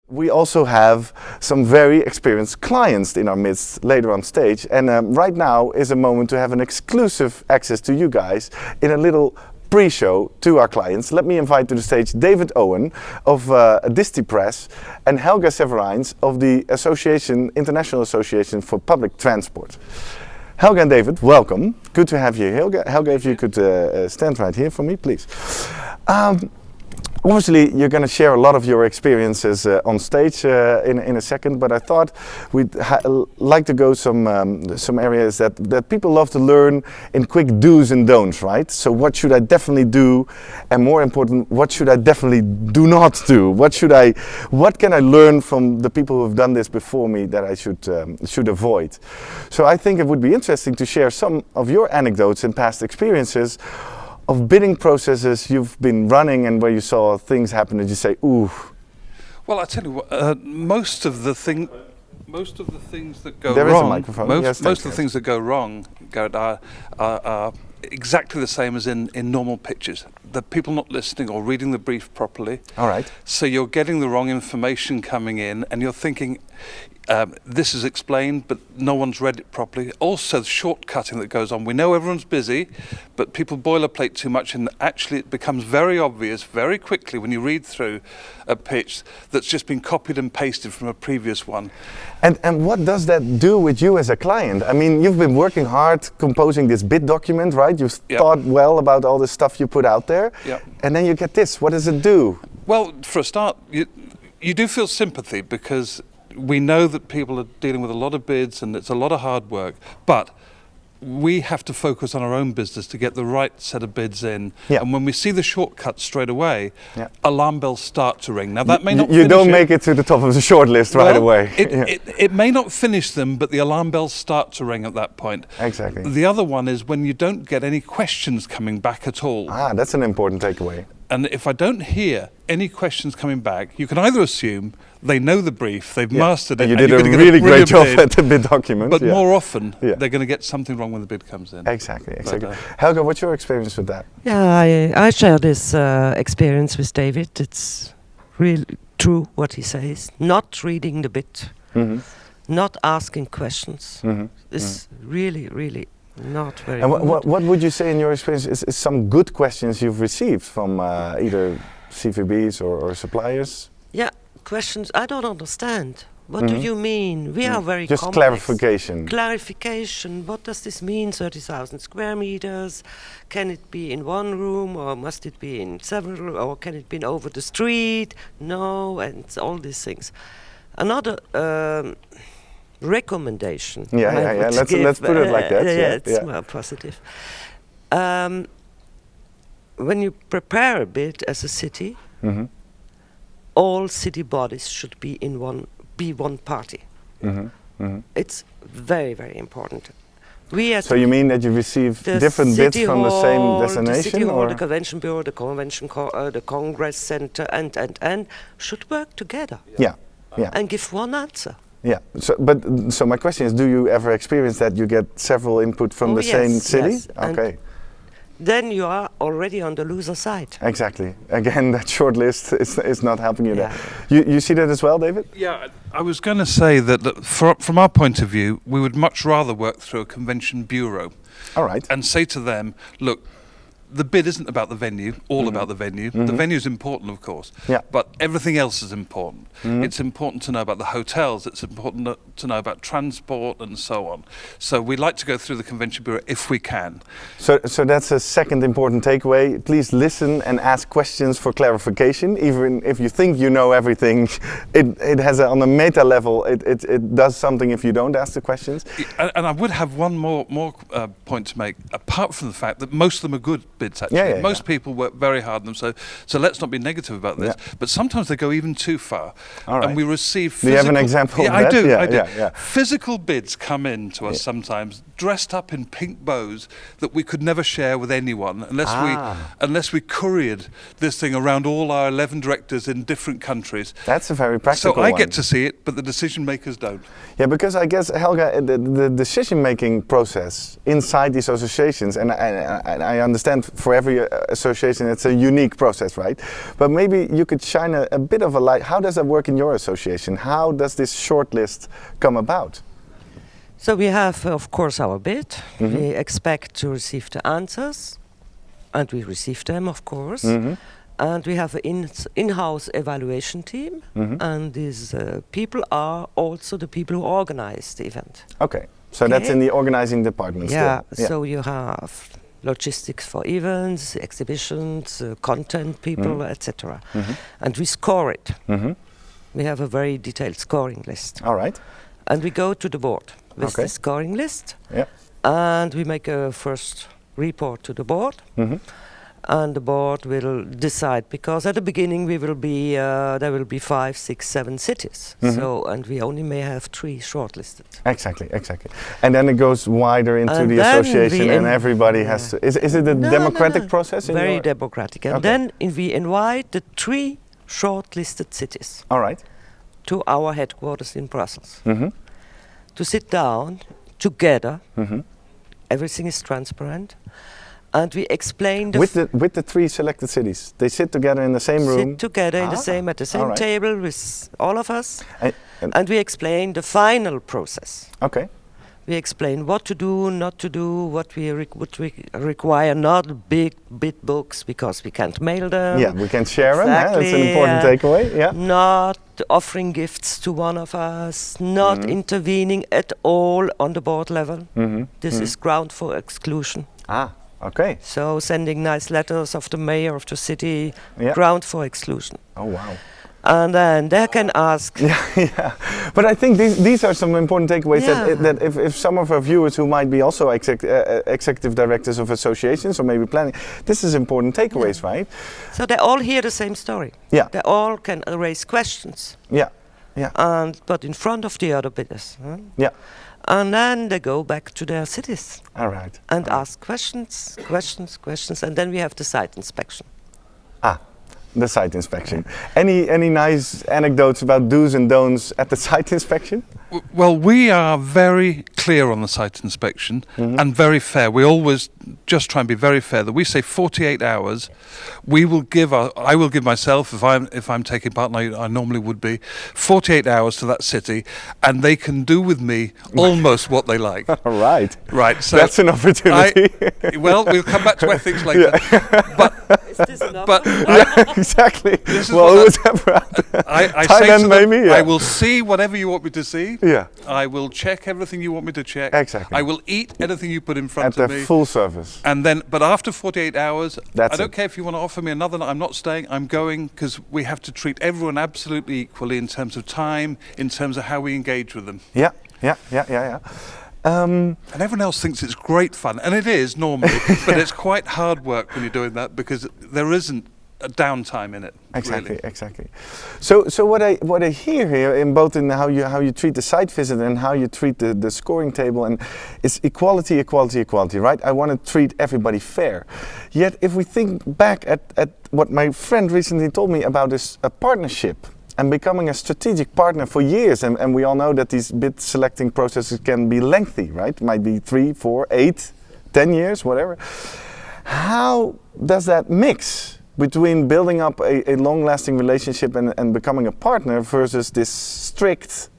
We also have some very experienced clients in our midst later on stage, and right now is a moment to have an exclusive access to you guys in a little pre-show to our clients. Let me invite to the stage David Owen of Distripress and Helga Severyns of the International Association for Public Transport. Helga and David, welcome. Good to have you here. Helga, if you could stand right here for me, please. Obviously, you're going to share a lot of your experiences on stage in a second, but I thought we'd like to go some areas that people love to learn in quick do's and don'ts, right? So what should I definitely do, and more important, what should I definitely do not do? What can I learn from the people who have done this before me that I should avoid? So I think it would be interesting to share some of your anecdotes and past experiences of bidding processes you've been running and where you saw things happen and you say, ooh. Well, I tell you what, most of the things that go there wrong. There is a microphone. Most of the things that go wrong, Garrett, are exactly the same as in normal pitches. The people not listening or reading the brief properly. All right. So you're getting the wrong information coming in, and you're thinking, this is explained, but no one's read it properly. Also, the shortcutting that goes on. We know everyone's busy, but people boilerplate too much, and actually it becomes very obvious very quickly when you read through a pitch that's just been copied and pasted from a previous one. And what does that do with you as a client? I mean, you've been working hard composing this bid document, right? You've thought well about all the stuff you put out there, and then you get this. What does it do? Well, for a start, you do feel sympathy because we know that people are dealing with a lot of bids and it's a lot of hard work, but we have to focus on our own business to get the right set of bids in. And when we see the shortcuts straight away, alarm bells start to ring. Now that may not you don't make it to the top of the short list right away. It may not finish them, but the alarm bells start to ring at that point. Exactly. The other one is when you don't get any questions coming back at all. That's an important takeaway. And if I don't hear any questions coming back, you can either assume they know the brief, they've mastered it, and you did a really great job at the bid document. But more often, they're going to get something wrong when the bid comes in. Exactly. Helga, what's your experience with that? Yeah, I share this experience with David. It's really true what he says. Not reading the bid, not asking questions. Is really, really not very good. And what would you say in your experience is some good questions you've received from either CVBs or suppliers? Yeah, questions I don't understand. What do you mean? We are very just complex. Clarification. Clarification. What does this mean? 30,000 square meters? Can it be in one room, or must it be in several, or can it be over the street? No, and all these things. Another recommendation. Let's put it like that. It's more positive. When you prepare a bid as a city, all city bodies should be in one party. It's very, very important. So you mean that you receive different bids from the same destination? The City Hall, the Convention Bureau, the Congress Center, and should work together. And give one answer. So my question is, do you ever experience that you get several input from the same city? Yes. Okay. Then you are already on the loser side. Exactly. Again, that short list is not helping you there. You see that as well, David? Yeah, I was going to say that from our point of view, we would much rather work through a convention bureau. All right. And say to them, look, the bid isn't about the venue, about the venue. The venue is important, of course, but everything else is important. It's important to know about the hotels, it's important to know about transport and so on. So we like to go through the Convention Bureau if we can. So that's a second important takeaway. Please listen and ask questions for clarification. Even if you think you know everything, it has on a meta level, it does something if you don't ask the questions. And I would have one more point to make, apart from the fact that most of them are good bids, actually. Most people work very hard on them, so let's not be negative about this. But sometimes they go even too far. And we receive physical... Do you have an example of that? I do. Physical bids come in to us sometimes, dressed up in pink bows that we could never share with anyone unless we couriered this thing around all our 11 directors in different countries. That's a very practical one. So I get to see it, but the decision makers don't. Yeah, because I guess, Helga, the decision-making process inside these associations, and I understand for every association it's a unique process, right? But maybe you could shine a bit of a light. How does that work in your association? How does this shortlist come about? So we have, of course, our bid. We expect to receive the answers, and we receive them, of course. And we have an in-house evaluation team, and these people are also the people who organize the event. Okay, so that's in the organizing department still. So you have logistics for events, exhibitions, content people, etc. And we score it. We have a very detailed scoring list. All right. And we go to the board with the scoring list, and we make a first report to the board. And the board will decide, because at the beginning there will be 5, 6, 7 cities. So, and we only may have 3 shortlisted. Exactly. And then it goes wider into the association, and everybody has to. Is it a democratic process? Very democratic. And then we invite the 3 shortlisted cities. All right. To our headquarters in Brussels. To sit down together. Everything is transparent. And we explain with the 3 selected cities. They sit together in the same room. Sit together in at the same table with all of us, and we explain the final process. Okay. We explain what to do, not to do, what we require. Not big books because we can't mail them. Yeah, we can share them. That's an important takeaway. Yeah. Not offering gifts to one of us. Not intervening at all on the board level. This is ground for exclusion. Okay. So sending nice letters of the mayor of the city, ground for exclusion. Oh wow. And then they can ask. But I think these are some important takeaways that if some of our viewers who might be also executive directors of associations or maybe planning, this is important takeaways, right? So they all hear the same story. Yeah. They all can raise questions. Yeah. But in front of the other bidders. Yeah. And then they go back to their cities. All right. And ask questions, and then we have the site inspection. The site inspection. Any nice anecdotes about do's and don'ts at the site inspection? Well, we are very clear on the site inspection and very fair. We always just try and be very fair. That we say 48 hours. I will give myself, if I'm taking part, and I normally would be, 48 hours to that city, and they can do with me almost what they like. All right. Right. So that's an opportunity. Well, we'll come back to ethics later. But is this enough? Exactly. This is I say to them, maybe. I will see whatever you want me to see. Yeah. I will check everything you want me to check. Exactly. I will eat anything you put in front of me. At the full service. And then, but after 48 hours, I don't care if you want to offer me another night. I'm not staying. I'm going, because we have to treat everyone absolutely equally in terms of time, in terms of how we engage with them. Yeah. And everyone else thinks it's great fun, and it is normally, but it's quite hard work when you're doing that because there isn't a downtime in it. Exactly. So what I hear here in both in how you treat the site visit and how you treat the scoring table and is equality, right? I want to treat everybody fair. Yet if we think back at what my friend recently told me about is a partnership and becoming a strategic partner for years, and we all know that these bid selecting processes can be lengthy, right? Might be 3, 4, 8, 10 years, whatever. How does that mix between building up a long-lasting relationship and becoming a partner versus this strict,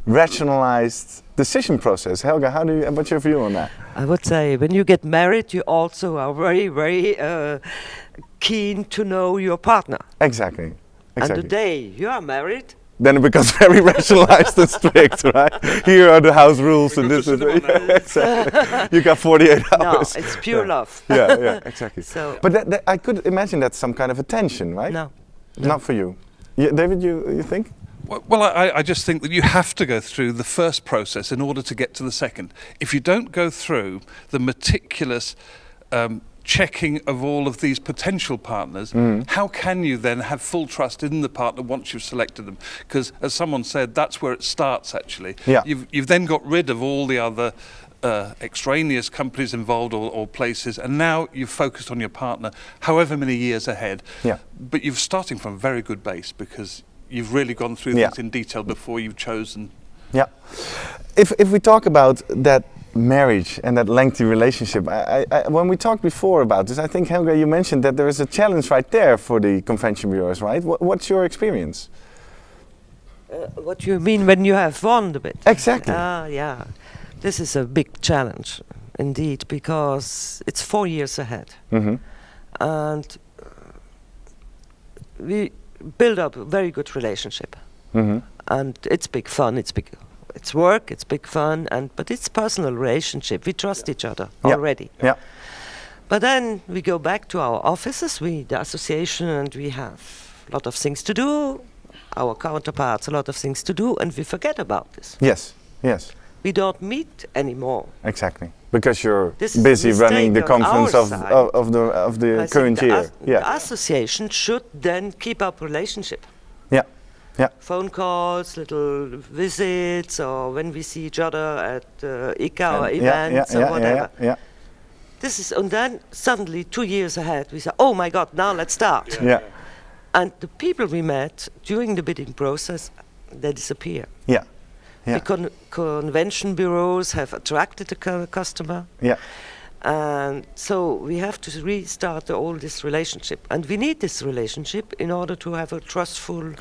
rationalized decision process? Helga, what's your view on that? I would say when you get married, you also are very, very keen to know your partner. Exactly. And the day you are married, then it becomes very rationalized and strict, right? Here are the house rules, and this is exactly. You got 48 hours. No, it's pure love. Yeah, exactly. So, but I could imagine that's some kind of a tension, right? No. Not for you. David, you think? Well, I just think that you have to go through the first process in order to get to the second. If you don't go through the meticulous checking of all of these potential partners, how can you then have full trust in the partner once you've selected them? Because as someone said, that's where it starts actually. Yeah. You've then got rid of all the other extraneous companies involved or places, and now you've focused on your partner however many years ahead. Yeah. But you're starting from a very good base because you've really gone through things in detail before you've chosen. Yeah. If we talk about that marriage and that lengthy relationship. When we talked before about this, I think, Helga, you mentioned that there is a challenge right there for the convention bureaus, right? What's your experience? What do you mean when you have won the bid? Exactly. Yeah. This is a big challenge, indeed, because it's 4 years ahead. Mm-hmm. And we build up a very good relationship. Mm-hmm. And it's big fun, it's work, it's big fun, but it's personal relationship. We trust each other already. Yeah. But then we go back to our offices, the association, and we have a lot of things to do, our counterparts a lot of things to do, and we forget about this. Yes, yes. We don't meet anymore. Exactly. Because you're This is busy a running the mistake on conference our of side. the I current think year. the association should then keep up relationship. Yeah. Yeah. Phone calls, little visits, or when we see each other at ICA or events or whatever. Yeah. This is, and then suddenly 2 years ahead we say, oh my God, now let's start. Yeah. And the people we met during the bidding process, they disappear. Yeah. Yeah. The convention bureaus have attracted the customer. Yeah. And so we have to restart all this relationship, and we need this relationship in order to have a trustful.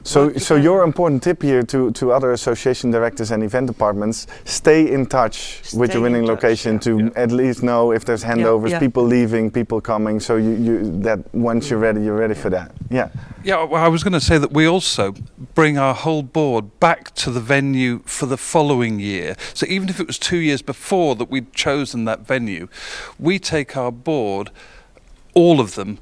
So your important tip here to other association directors and event departments: stay in touch with your winning location to at least know if there's handovers, people leaving, people coming. So you that once you're ready for that. Yeah. Yeah, well, I was going to say that we also bring our whole board back to the venue for the following year. So even if it was 2 years before that we'd chosen that venue, we take our board, all of them,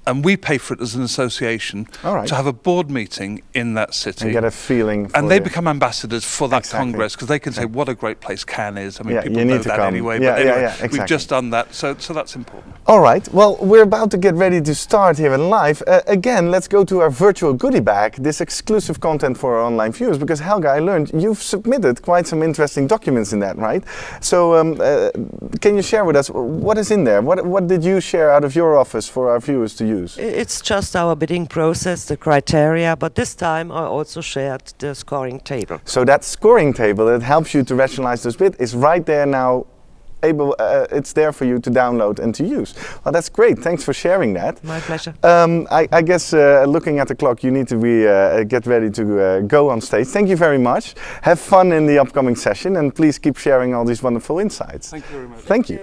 and we pay for it as an association to have a board meeting in that city. And get a feeling. And they become ambassadors for that Congress, because they can say what a great place Cannes is. I mean, people know that anyway. But anyway, we've just done that, so that's important. All right. Well, we're about to get ready to start here in live. Again, let's go to our virtual goodie bag, this exclusive content for our online viewers, because Helga, I learned you've submitted quite some interesting documents in that, right? So can you share with us what is in there? What did you share out of your office for our viewers to use? It's just our bidding process, the criteria, but this time I also shared the scoring table. So that scoring table that helps you to rationalize those bids is right there now. It's there for you to download and to use. Well, that's great. Thanks for sharing that. My pleasure. I guess looking at the clock, you need to get ready to go on stage. Thank you very much. Have fun in the upcoming session, and please keep sharing all these wonderful insights. Thank you very much. Thank you.